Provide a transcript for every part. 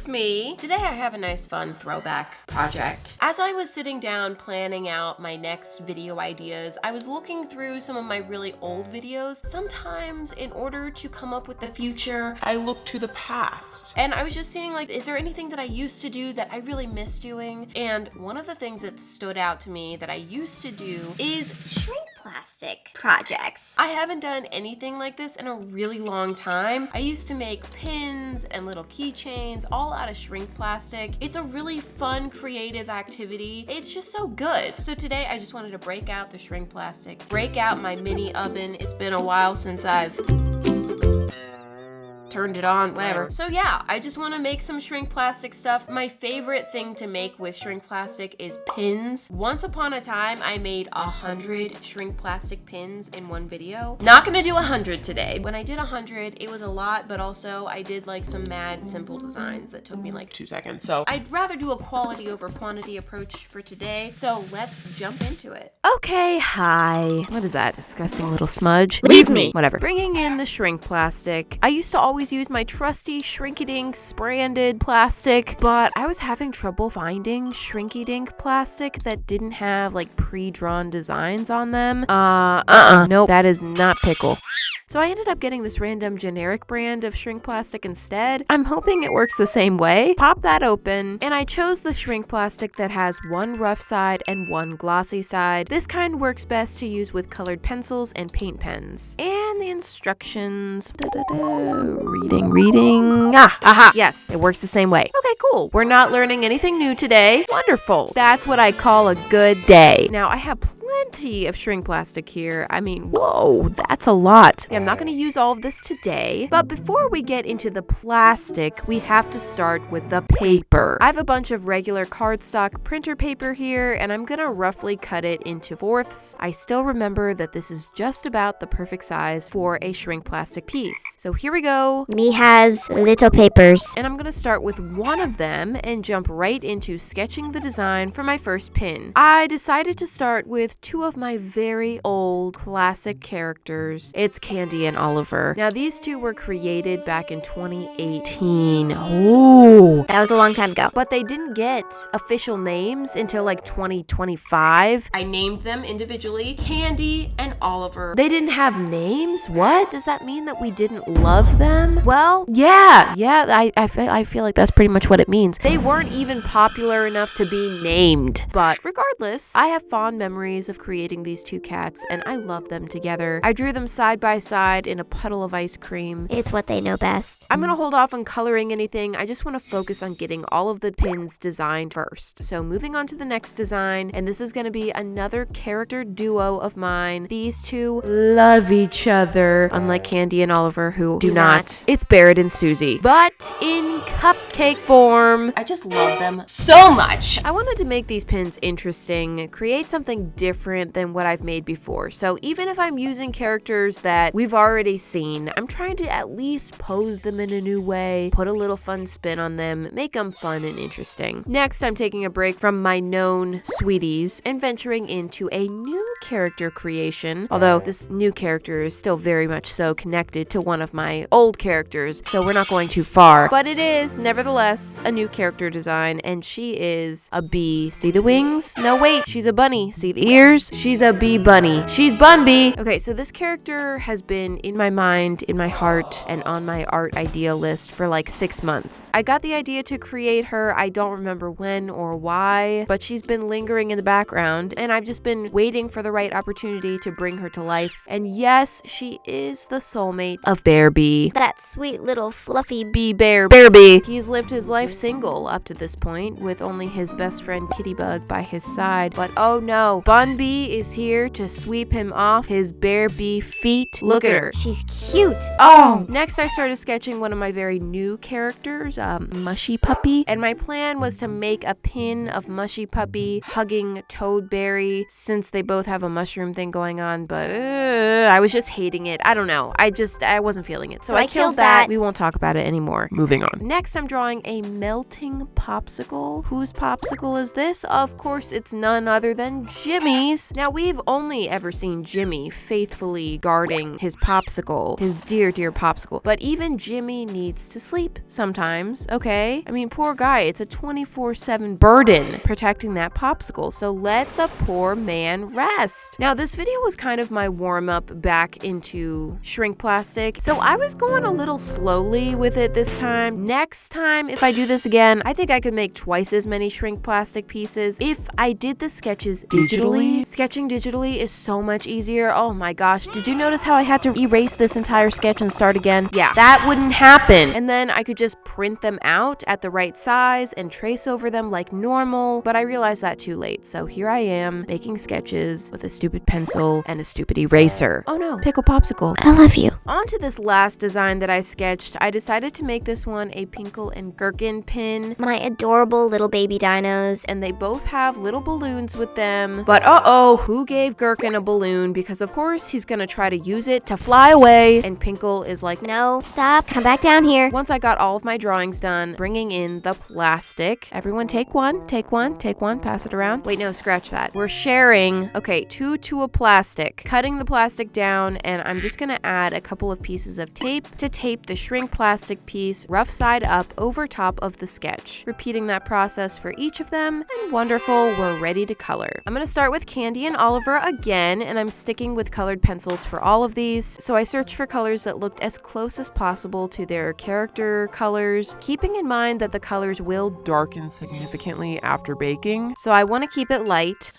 it's me. Today I have a nice fun throwback project. As I was sitting down planning out my next video ideas, I was looking through some of my really old videos. Sometimes in order to come up with the future, I look to the past. And I was just seeing like, is there anything that I used to do that I really miss doing? And one of the things that stood out to me that I used to do is shrink plastic projects. I haven't done anything like this in a really long time. I used to make pins and little keychains all out of shrink plastic. It's a really fun, creative activity. It's just so good. So today I just wanted to break out the shrink plastic, break out my mini oven. It's been a while since I've turned it on, whatever. So yeah, I just want to make some shrink plastic stuff. My favorite thing to make with shrink plastic is pins. Once upon a time, I made 100 shrink plastic pins in one video. Not gonna do 100 today. When I did 100, it was a lot, but also I did like some mad simple designs that took me like 2 seconds. So I'd rather do a quality over quantity approach for today. So let's jump into it. Okay, hi. What is that disgusting little smudge? Leave me. Whatever. Bringing in the shrink plastic. I used to always use my trusty Shrinky-Dink branded plastic, but I was having trouble finding Shrinky-Dink plastic that didn't have like pre-drawn designs on them. Nope, that is not Pickle. So I ended up getting this random generic brand of shrink plastic instead. I'm hoping it works the same way. Pop that open, and I chose the shrink plastic that has one rough side and one glossy side. This kind works best to use with colored pencils and paint pens. And the instructions. Reading. Yes, it works the same way. Okay, cool. We're not learning anything new today. Wonderful. That's what I call a good day. Now, I have plenty of shrink plastic here. I mean, whoa, that's a lot. I'm not going to use all of this today, but before we get into the plastic, we have to start with the paper. I have a bunch of regular cardstock printer paper here, and I'm going to roughly cut it into fourths. I still remember that this is just about the perfect size for a shrink plastic piece. So here we go. Me has little papers. And I'm going to start with one of them and jump right into sketching the design for my first pin. I decided to start with two of my very old classic characters. It's Candy and Oliver. Now these two were created back in 2018. Ooh, that was a long time ago. But they didn't get official names until like 2025. I named them individually, Candy and Oliver. They didn't have names? What? Does that mean that we didn't love them? Well, yeah, I feel like that's pretty much what it means. They weren't even popular enough to be named. But regardless, I have fond memories of creating these two cats, and I love them together. I drew them side by side in a puddle of ice cream. It's what they know best. I'm gonna hold off on coloring anything. I just want to focus on getting all of the pins designed first. So moving on to the next design, and this is gonna be another character duo of mine. These two love each other, unlike Candy and Oliver, who do not. It's Barrett and Suzie, but in cupcake form. I just love them so much. I wanted to make these pins interesting, create something different than what I've made before. So even if I'm using characters that we've already seen, I'm trying to at least pose them in a new way, put a little fun spin on them, make them fun and interesting. Next, I'm taking a break from my known sweeties and venturing into a new character creation, although this new character is still very much so connected to one of my old characters, so we're not going too far. But it is, nevertheless, a new character design, and she is a bee. See the wings? No, wait, she's a bunny. See the ears? She's a bee bunny. She's Bun Bee. Okay, so this character has been in my mind, in my heart, and on my art idea list for like 6 months. I got the idea to create her. I don't remember when or why, but she's been lingering in the background, and I've just been waiting for the right opportunity to bring her to life. And yes, she is the soulmate of Bear Bee. That sweet little fluffy Bee Bear Bee. He's lived his life single up to this point, with only his best friend Kittybug by his side. But oh no, Bun Bee is here to sweep him off his Bear Bee feet. Look at her. She's cute. Oh! Next, I started sketching one of my very new characters, Mushy Puppy. And my plan was to make a pin of Mushy Puppy hugging Toadberry, since they both have a mushroom thing going on, but I was just hating it. I don't know. I wasn't feeling it. So I killed that. We won't talk about it anymore. Moving on. Next, I'm drawing drawing a melting popsicle. Whose popsicle is this? Of course, it's none other than Jimmy's. Now, we've only ever seen Jimmy faithfully guarding his popsicle, his dear, dear popsicle. But even Jimmy needs to sleep sometimes, okay? I mean, poor guy, it's a 24/7 burden protecting that popsicle. So let the poor man rest. Now, this video was kind of my warm-up back into shrink plastic. So I was going a little slowly with it this time. Next time, if I do this again, I think I could make twice as many shrink plastic pieces. If I did the sketches digitally, sketching digitally is so much easier. Oh my gosh, did you notice how I had to erase this entire sketch and start again? Yeah, that wouldn't happen. And then I could just print them out at the right size and trace over them like normal, but I realized that too late. So here I am making sketches with a stupid pencil and a stupid eraser. Oh no, Pickle Popsicle. I love you. On to this last design that I sketched. I decided to make this one a Pinkle and Girkin pin. My adorable little baby dinos. And they both have little balloons with them. But uh-oh, who gave Girkin a balloon? Because of course he's gonna try to use it to fly away. And Pinkle is like, No, stop, come back down here. Once I got all of my drawings done, bringing in the plastic. Everyone take one, take one, take one, pass it around. Wait, no, scratch that. We're sharing, okay, 2 to a plastic. Cutting the plastic down, and I'm just gonna add a couple of pieces of tape to tape the shrink plastic piece rough side up over top of the sketch. Repeating that process for each of them, and wonderful, we're ready to color. I'm gonna start with Candy and Oliver again, and I'm sticking with colored pencils for all of these. So I searched for colors that looked as close as possible to their character colors, keeping in mind that the colors will darken significantly after baking. So I want to keep it light.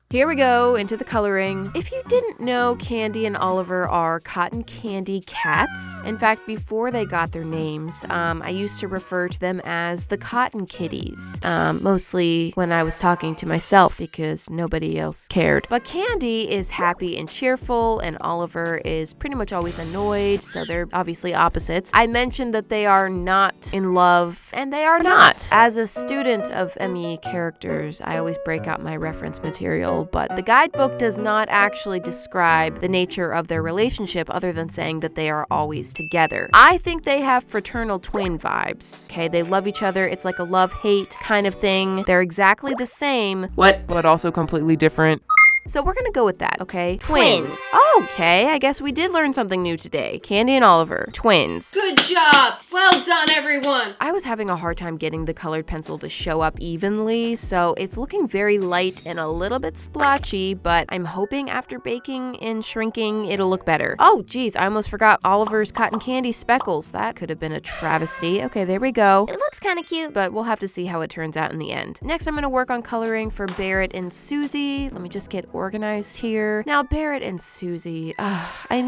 Here we go into the coloring. If you didn't know, Candy and Oliver are cotton candy cats. In fact, before they got their names, I used to refer to them as the Cotton Kitties, mostly when I was talking to myself because nobody else cared. But Candy is happy and cheerful, and Oliver is pretty much always annoyed, so they're obviously opposites. I mentioned that they are not in love, and they are not. As a student of ME characters, I always break out my reference material, but the guidebook does not actually describe the nature of their relationship other than saying that they are always together. I think they have fraternal twin vibes, okay? They love each other. It's like a love-hate kind of thing. They're exactly the same. But also completely different. So we're gonna go with that, okay? Twins. Okay, I guess we did learn something new today. Candy and Oliver, twins. Good job! Well done, everyone! I was having a hard time getting the colored pencil to show up evenly, so it's looking very light and a little bit splotchy, but I'm hoping after baking and shrinking, it'll look better. Oh, geez, I almost forgot Oliver's cotton candy speckles. That could have been a travesty. Okay, there we go. It looks kind of cute. But we'll have to see how it turns out in the end. Next, I'm gonna work on coloring for Barrett and Suzie. Let me just get organized here. Now, Barrett and Suzie, I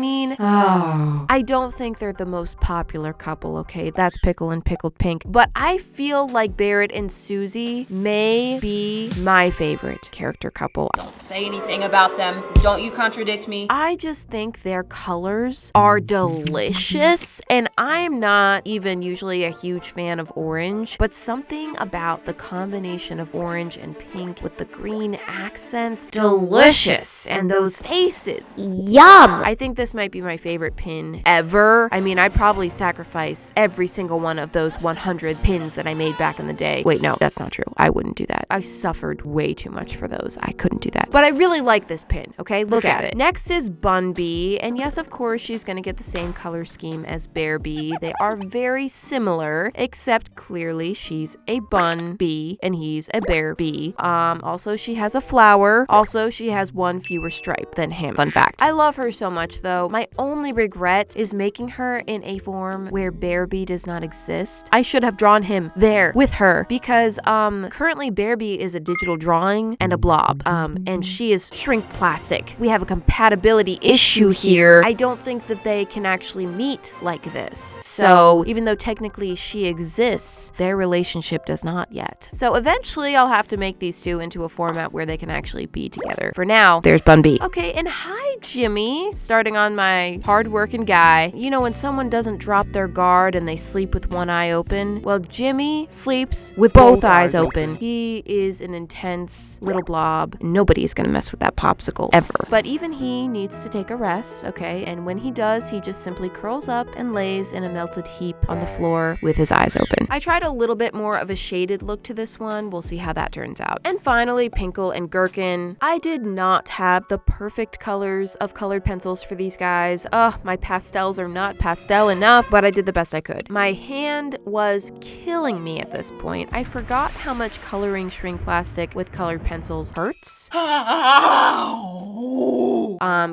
don't think they're the most popular couple, okay? That's Pickle and Pickled Pink. But I feel like Barrett and Suzie may be my favorite character couple. Don't say anything about them. Don't you contradict me. I just think their colors are delicious, and I'm not even usually a huge fan of orange, but something about the combination of orange and pink with the green accents, delicious, and those faces. Yum! I think this might be my favorite pin ever. I mean, I'd probably sacrifice every single one of those 100 pins that I made back in the day. Wait, no, that's not true. I wouldn't do that. I suffered way too much for those. I couldn't do that. But I really like this pin, okay? Look at it. Next is Bun Bee, and yes, of course, she's gonna get the same color scheme as Bear Bee. They are very similar, except clearly she's a Bun Bee and he's a Bear Bee. Also, she has a flower. Also, she has one fewer stripe than him. Fun fact. I love her so much, though. My only regret is making her in a form where Bear Bee does not exist. I should have drawn him there with her because currently Bear Bee is a digital drawing and a blob, and she is shrink plastic. We have a compatibility issue here. I don't think that they can actually meet like this. So even though technically she exists, their relationship does not yet. So eventually I'll have to make these two into a format where they can actually be together. For now, there's Bun B. Okay, and hi, Jimmy. Starting on my hard-working guy. You know when someone doesn't drop their guard and they sleep with one eye open? Well, Jimmy sleeps with both eyes open. He is an intense little blob. Nobody's gonna mess with that popsicle, ever. But even he needs to take a rest, okay? And when he does, he just simply curls up and lays in a melted heap on the floor with his eyes open. I tried a little bit more of a shaded look to this one. We'll see how that turns out. And finally, Pinkle and Girkin. I did not have the perfect colors of colored pencils for these guys. My pastels are not pastel enough, but I did the best I could. My hand was killing me at this point. I forgot how much coloring shrink plastic with colored pencils hurts.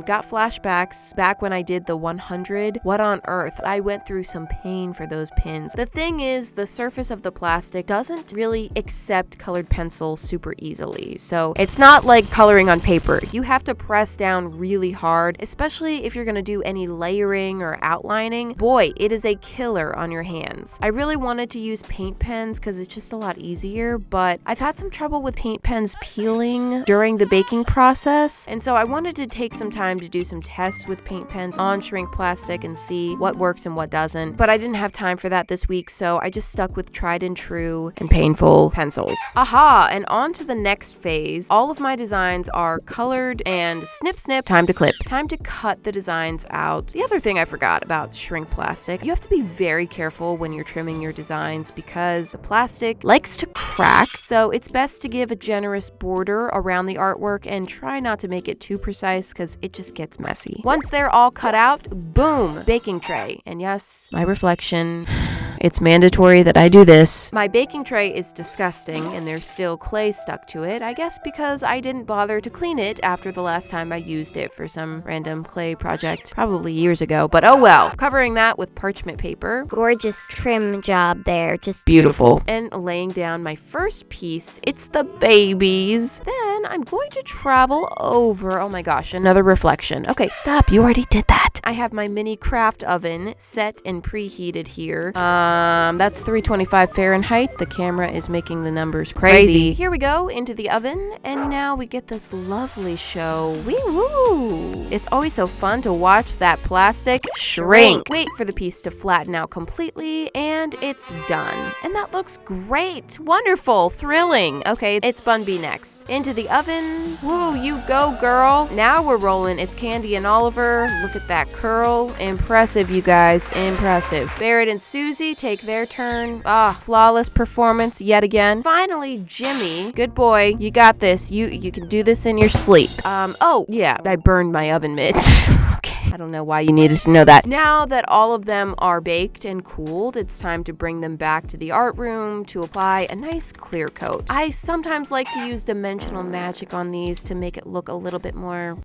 Got flashbacks back when I did the 100. What on earth? I went through some pain for those pins. The thing is, the surface of the plastic doesn't really accept colored pencil super easily. So it's not like coloring on paper. You have to press down really hard, especially if you're gonna do any layering or outlining. Boy, it is a killer on your hands. I really wanted to use paint pens because it's just a lot easier, but I've had some trouble with paint pens peeling during the baking process, and so I wanted to take some time to do some tests with paint pens on shrink plastic and see what works and what doesn't, but I didn't have time for that this week, so I just stuck with tried and true and painful pencils. Aha, and on to the next phase. All of my designs are colored and snip snip, time to clip. Time to cut the designs out. The other thing I forgot about shrink plastic, you have to be very careful when you're trimming your designs because the plastic likes to crack, so it's best to give a generous border around the artwork and try not to make it too precise because it just gets messy. Once they're all cut out, boom, baking tray. And yes, my reflection. It's mandatory that I do this. My baking tray is disgusting and there's still clay stuck to it, I guess because I didn't bother to clean it after the last time I used it for some random clay project, probably years ago, but oh well. Covering that with parchment paper. Gorgeous trim job there. Just Beautiful. And laying down my first piece, it's the babies. Then I'm going to travel over, oh my gosh, another reflection. Okay, stop, you already did that. I have my mini craft oven set and preheated here. That's 325 Fahrenheit. The camera is making the numbers crazy. Here we go into the oven, and now we get this lovely show. Wee woo! It's always so fun to watch that plastic shrink. Wait for the piece to flatten out completely, and it's done. And that looks great. Wonderful. Thrilling. Okay, it's Bun B next. Into the oven. Woo, you go, girl. Now we're rolling. It's Candy and Oliver. Look at that curl. Impressive, you guys. Impressive. Barrett and Suzie take their turn. Flawless performance yet again. Finally, Jimmy. Good boy. You got this. You can do this in your sleep. Oh, yeah. I burned my oven mitts. Okay. I don't know why you needed to know that. Now that all of them are baked and cooled, it's time to bring them back to the art room to apply a nice clear coat. I sometimes like to use dimensional magic on these to make it look a little bit more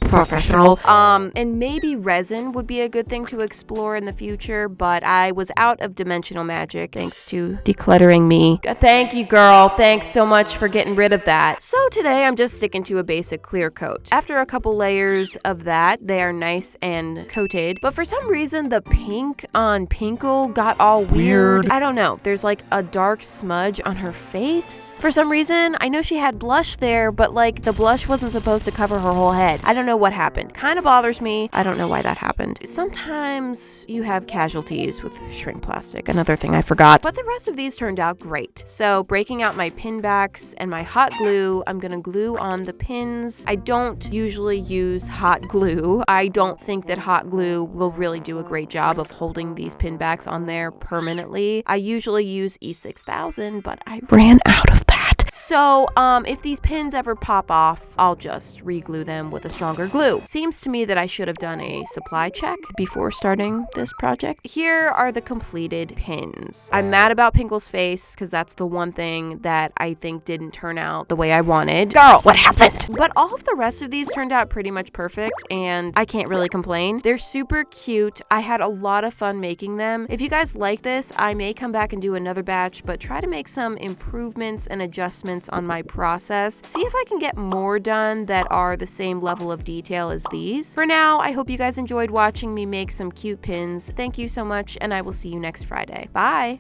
professional. And maybe resin would be a good thing to explore in the future, but I was out of dimensional magic thanks to decluttering me. Thank you, girl. Thanks so much for getting rid of that. So today I'm just sticking to a basic clear coat. After a couple layers of that, they are nice and coated, but for some reason the pink on Pinkle got all weird. I don't know. There's like a dark smudge on her face. For some reason, I know she had blush there, but like the blush wasn't supposed to cover her whole head. I don't know what happened. Kind of bothers me. I don't know why that happened. Sometimes you have casualties with shrink plastic. Another thing I forgot. But the rest of these turned out great. So breaking out my pin backs and my hot glue, I'm gonna glue on the pins. I don't usually use hot glue. I don't think that hot glue will really do a great job of holding these pin backs on there permanently. I usually use E6000, but I ran out of that. So, if these pins ever pop off, I'll just re-glue them with a stronger glue. Seems to me that I should have done a supply check before starting this project. Here are the completed pins. I'm mad about Pinkle's face because that's the one thing that I think didn't turn out the way I wanted. Girl, what happened? But all of the rest of these turned out pretty much perfect and I can't really complain. They're super cute. I had a lot of fun making them. If you guys like this, I may come back and do another batch, but try to make some improvements and adjustments on my process. See if I can get more done that are the same level of detail as these. For now, I hope you guys enjoyed watching me make some cute pins. Thank you so much, and I will see you next Friday. Bye!